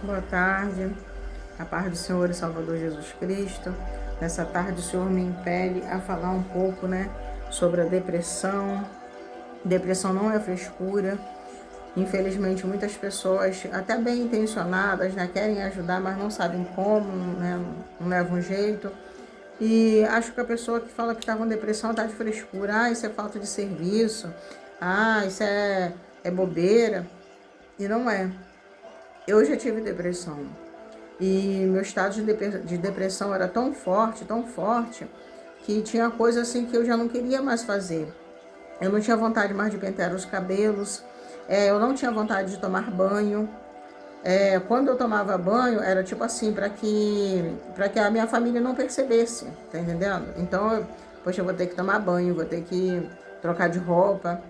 Boa tarde, a paz do Senhor e Salvador Jesus Cristo. Nessa tarde o Senhor me impele a falar um pouco, sobre a depressão. Depressão não é frescura. Infelizmente muitas pessoas, até bem intencionadas, querem ajudar, mas não sabem como, não levam jeito. E acho que a pessoa que fala que está com depressão está de frescura. Isso é falta de serviço. Isso é bobeira. E não é. Eu já tive depressão. E meu estado de depressão era tão forte, que tinha coisa assim que eu já não queria mais fazer. Eu não tinha vontade mais de pentear os cabelos, eu não tinha vontade de tomar banho. Quando eu tomava banho, era tipo assim, para que a minha família não percebesse, tá entendendo? Então, poxa, eu vou ter que tomar banho, vou ter que trocar de roupa.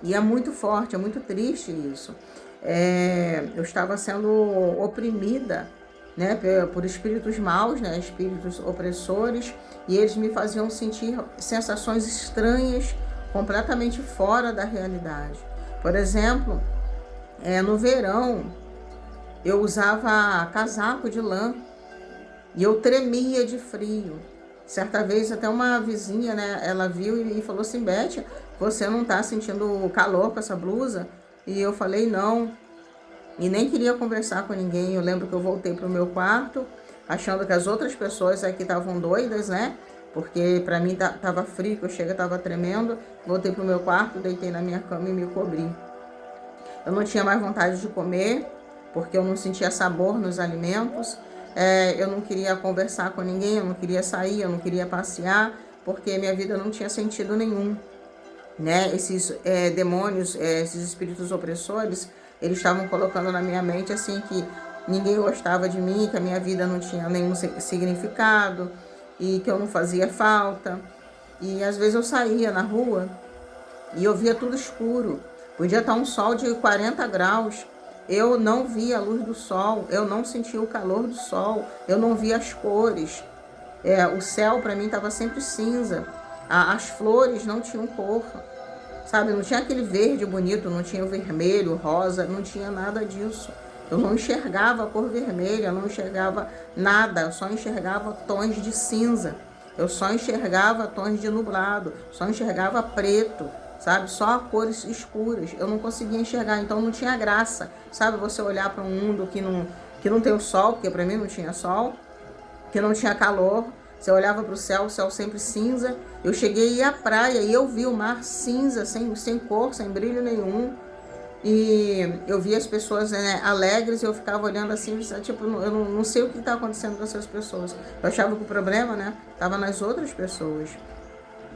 E é muito forte, é muito triste isso. Eu estava sendo oprimida, por espíritos maus, espíritos opressores, e eles me faziam sentir sensações estranhas, completamente fora da realidade. Por exemplo, no verão, eu usava casaco de lã e eu tremia de frio. Certa vez até uma vizinha, ela viu e falou assim: Beth, você não está sentindo calor com essa blusa? E eu falei não, e nem queria conversar com ninguém. Eu lembro que eu voltei para o meu quarto, achando que as outras pessoas aqui estavam doidas, porque para mim tava frio, que eu cheguei, tava tremendo. Voltei para o meu quarto, deitei na minha cama e me cobri. Eu não tinha mais vontade de comer, porque eu não sentia sabor nos alimentos. Eu não queria conversar com ninguém, eu não queria sair, eu não queria passear, porque minha vida não tinha sentido nenhum. Esses demônios, esses espíritos opressores, eles estavam colocando na minha mente assim que ninguém gostava de mim, que a minha vida não tinha nenhum significado e que eu não fazia falta. E às vezes eu saía na rua e eu via tudo escuro. Podia estar um sol de 40 graus. Eu não via a luz do sol, eu não sentia o calor do sol, eu não via as cores. O céu para mim estava sempre cinza. As flores não tinham cor, sabe? Não tinha aquele verde bonito, não tinha o vermelho, o rosa, não tinha nada disso. Eu não enxergava a cor vermelha, eu não enxergava nada, eu só enxergava tons de cinza. Eu só enxergava tons de nublado, só enxergava preto, sabe? Só cores escuras. Eu não conseguia enxergar, então não tinha graça, sabe? Você olhar para um mundo que não tem o sol, porque para mim não tinha sol, que não tinha calor. Você olhava para o céu sempre cinza. Eu cheguei a ir à praia e eu vi o mar cinza, sem cor, sem brilho nenhum. E eu via as pessoas alegres e eu ficava olhando assim, tipo, eu não sei o que está acontecendo com essas pessoas. Eu achava que o problema, estava nas outras pessoas.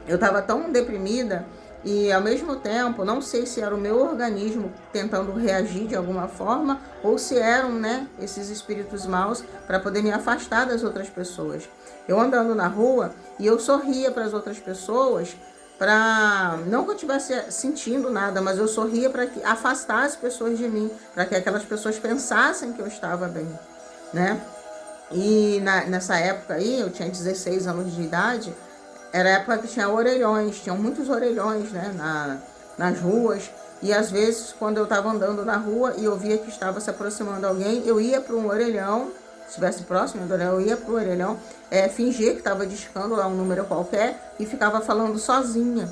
Eu estava tão deprimida e, ao mesmo tempo, não sei se era o meu organismo tentando reagir de alguma forma ou se eram, esses espíritos maus para poder me afastar das outras pessoas. Eu andando na rua e eu sorria para as outras pessoas, não que eu estivesse sentindo nada, mas eu sorria para afastar as pessoas de mim, para que aquelas pessoas pensassem que eu estava bem, E nessa época aí, eu tinha 16 anos de idade. Era a época que tinha orelhões, tinham muitos orelhões, nas ruas. E às vezes, quando eu estava andando na rua e eu via que estava se aproximando alguém, eu ia para um orelhão, se estivesse próximo do orelhão, eu ia para o orelhão, fingir que estava discando lá um número qualquer e ficava falando sozinha,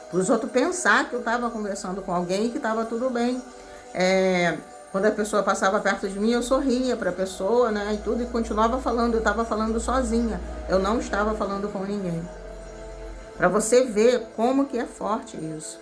para os outros pensar que eu estava conversando com alguém e que estava tudo bem. Quando a pessoa passava perto de mim, eu sorria para a pessoa, e tudo, e continuava falando. Eu estava falando sozinha, eu não estava falando com ninguém. Para você ver como que é forte isso.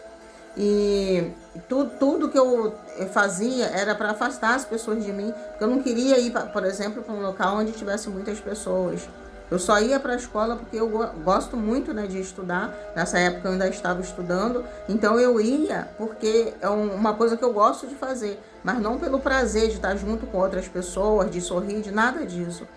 E tudo que eu fazia era para afastar as pessoas de mim, porque eu não queria ir, por exemplo, para um local onde tivesse muitas pessoas. Eu só ia para a escola porque eu gosto muito, de estudar. Nessa época eu ainda estava estudando, então eu ia porque é uma coisa que eu gosto de fazer, mas não pelo prazer de estar junto com outras pessoas, de sorrir, de nada disso.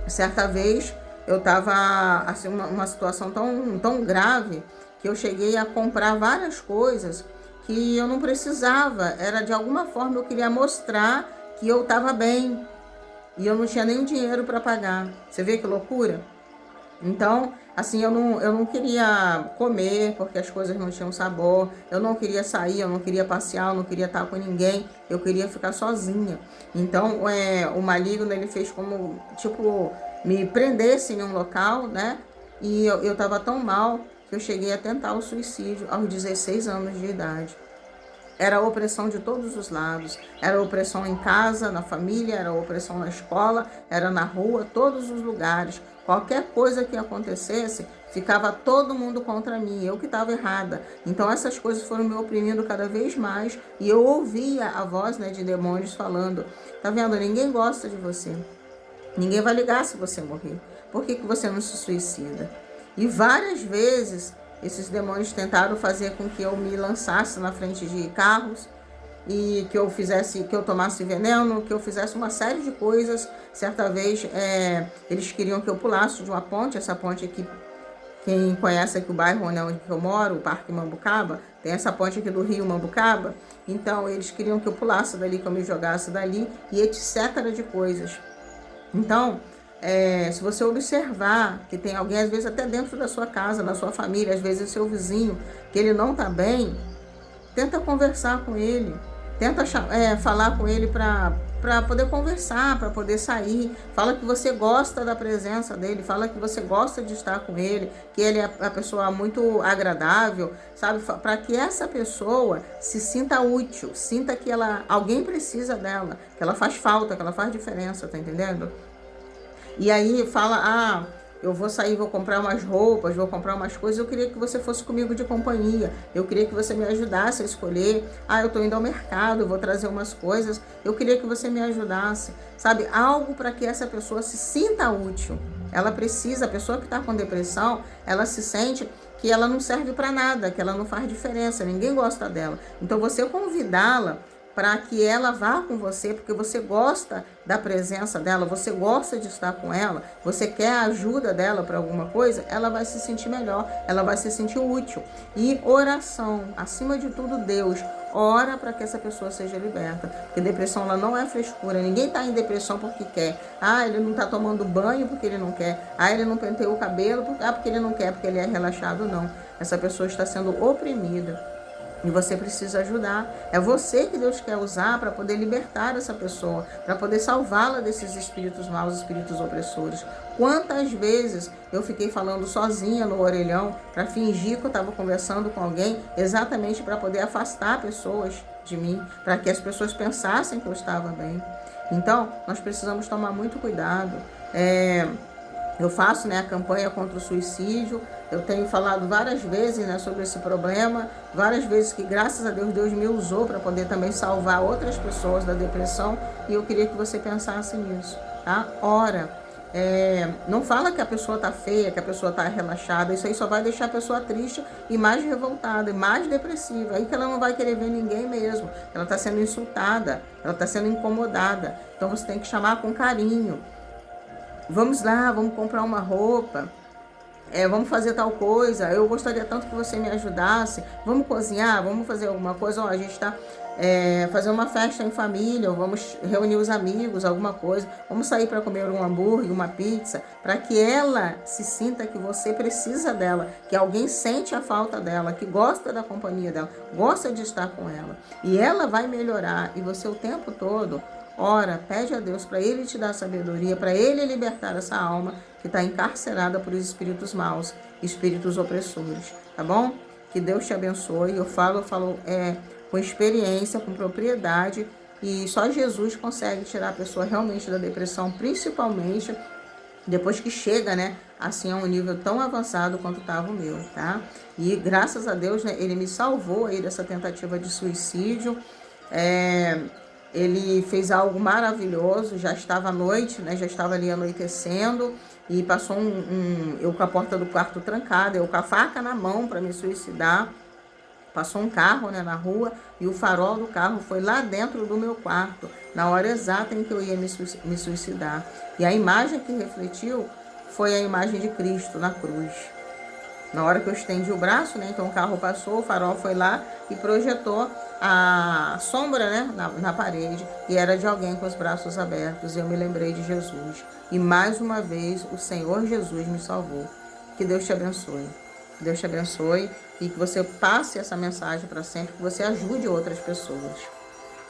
Certa vez eu estava assim, uma situação tão grave que eu cheguei a comprar várias coisas que eu não precisava. Era de alguma forma eu queria mostrar que eu estava bem e eu não tinha nem dinheiro para pagar. Você vê que loucura? Então, assim, eu não queria comer porque as coisas não tinham sabor, eu não queria sair, eu não queria passear, eu não queria estar com ninguém, eu queria ficar sozinha. Então, o maligno, ele fez como, tipo, me prendesse em um local, né? E eu tava tão mal que eu cheguei a tentar o suicídio aos 16 anos de idade. Era opressão de todos os lados. Era opressão em casa, na família, era opressão na escola, era na rua, todos os lugares. Qualquer coisa que acontecesse, ficava todo mundo contra mim, eu que estava errada. Então essas coisas foram me oprimindo cada vez mais e eu ouvia a voz, né, de demônios falando: tá vendo? Ninguém gosta de você. Ninguém vai ligar se você morrer. Por que você não se suicida? E várias vezes esses demônios tentaram fazer com que eu me lançasse na frente de carros e que eu fizesse, que eu tomasse veneno, que eu fizesse uma série de coisas. Certa vez eles queriam que eu pulasse de uma ponte, essa ponte aqui, quem conhece aqui o bairro, né, onde eu moro, o Parque Mambucaba, tem essa ponte aqui do Rio Mambucaba. Então eles queriam que eu pulasse dali, que eu me jogasse dali e etc. de coisas. Então, se você observar que tem alguém, às vezes até dentro da sua casa, na sua família, às vezes o seu vizinho, que ele não está bem, tenta conversar com ele, tenta falar com ele para poder conversar, para poder sair. Fala que você gosta da presença dele, fala que você gosta de estar com ele, que ele é a pessoa muito agradável, sabe? Para que essa pessoa se sinta útil, sinta que alguém precisa dela, que ela faz falta, que ela faz diferença, tá entendendo? E aí fala: eu vou sair, vou comprar umas roupas, vou comprar umas coisas, eu queria que você fosse comigo de companhia, eu queria que você me ajudasse a escolher. Eu tô indo ao mercado, eu vou trazer umas coisas, eu queria que você me ajudasse, sabe? Algo para que essa pessoa se sinta útil. Ela precisa, a pessoa que está com depressão, ela se sente que ela não serve para nada, que ela não faz diferença, ninguém gosta dela. Então você convidá-la para que ela vá com você, porque você gosta da presença dela, você gosta de estar com ela, você quer a ajuda dela para alguma coisa, ela vai se sentir melhor, ela vai se sentir útil. E oração, acima de tudo, Deus, ora para que essa pessoa seja liberta, porque depressão ela não é frescura, ninguém está em depressão porque quer. Ele não está tomando banho porque ele não quer, ele não penteou o cabelo porque ele não quer, porque ele é relaxado, não. Essa pessoa está sendo oprimida. E você precisa ajudar. É você que Deus quer usar para poder libertar essa pessoa, para poder salvá-la desses espíritos maus, espíritos opressores. Quantas vezes eu fiquei falando sozinha no orelhão para fingir que eu estava conversando com alguém, exatamente para poder afastar pessoas de mim, para que as pessoas pensassem que eu estava bem. Então, nós precisamos tomar muito cuidado. Eu faço, a campanha contra o suicídio. Eu tenho falado várias vezes, sobre esse problema, várias vezes que, graças a Deus, Deus me usou para poder também salvar outras pessoas da depressão, e eu queria que você pensasse nisso, tá? Ora, não fala que a pessoa está feia, que a pessoa está relaxada, isso aí só vai deixar a pessoa triste e mais revoltada, e mais depressiva, aí que ela não vai querer ver ninguém mesmo, ela está sendo insultada, ela está sendo incomodada. Então você tem que chamar com carinho. Vamos lá, vamos comprar uma roupa, vamos fazer tal coisa, eu gostaria tanto que você me ajudasse, vamos cozinhar, vamos fazer alguma coisa, a gente está fazendo uma festa em família, ou vamos reunir os amigos, alguma coisa, vamos sair para comer um hambúrguer, uma pizza, para que ela se sinta que você precisa dela, que alguém sente a falta dela, que gosta da companhia dela, gosta de estar com ela, e ela vai melhorar, e você o tempo todo ora, pede a Deus para Ele te dar sabedoria, para Ele libertar essa alma que está encarcerada por espíritos maus, espíritos opressores, tá bom? Que Deus te abençoe. Eu falo com experiência, com propriedade, e só Jesus consegue tirar a pessoa realmente da depressão, principalmente depois que chega, assim, a um nível tão avançado quanto estava o meu, tá? E graças a Deus, Ele me salvou aí dessa tentativa de suicídio. Ele fez algo maravilhoso, já estava à noite, já estava ali anoitecendo, e passou eu com a porta do quarto trancada, eu com a faca na mão para me suicidar. Passou um carro, na rua, e o farol do carro foi lá dentro do meu quarto, na hora exata em que eu ia me suicidar. E a imagem que refletiu foi a imagem de Cristo na cruz. Na hora que eu estendi o braço, né? Então o carro passou, o farol foi lá e projetou a sombra, né? Na parede. E era de alguém com os braços abertos. E eu me lembrei de Jesus. E mais uma vez o Senhor Jesus me salvou. Que Deus te abençoe. Que Deus te abençoe e que você passe essa mensagem para sempre, que você ajude outras pessoas.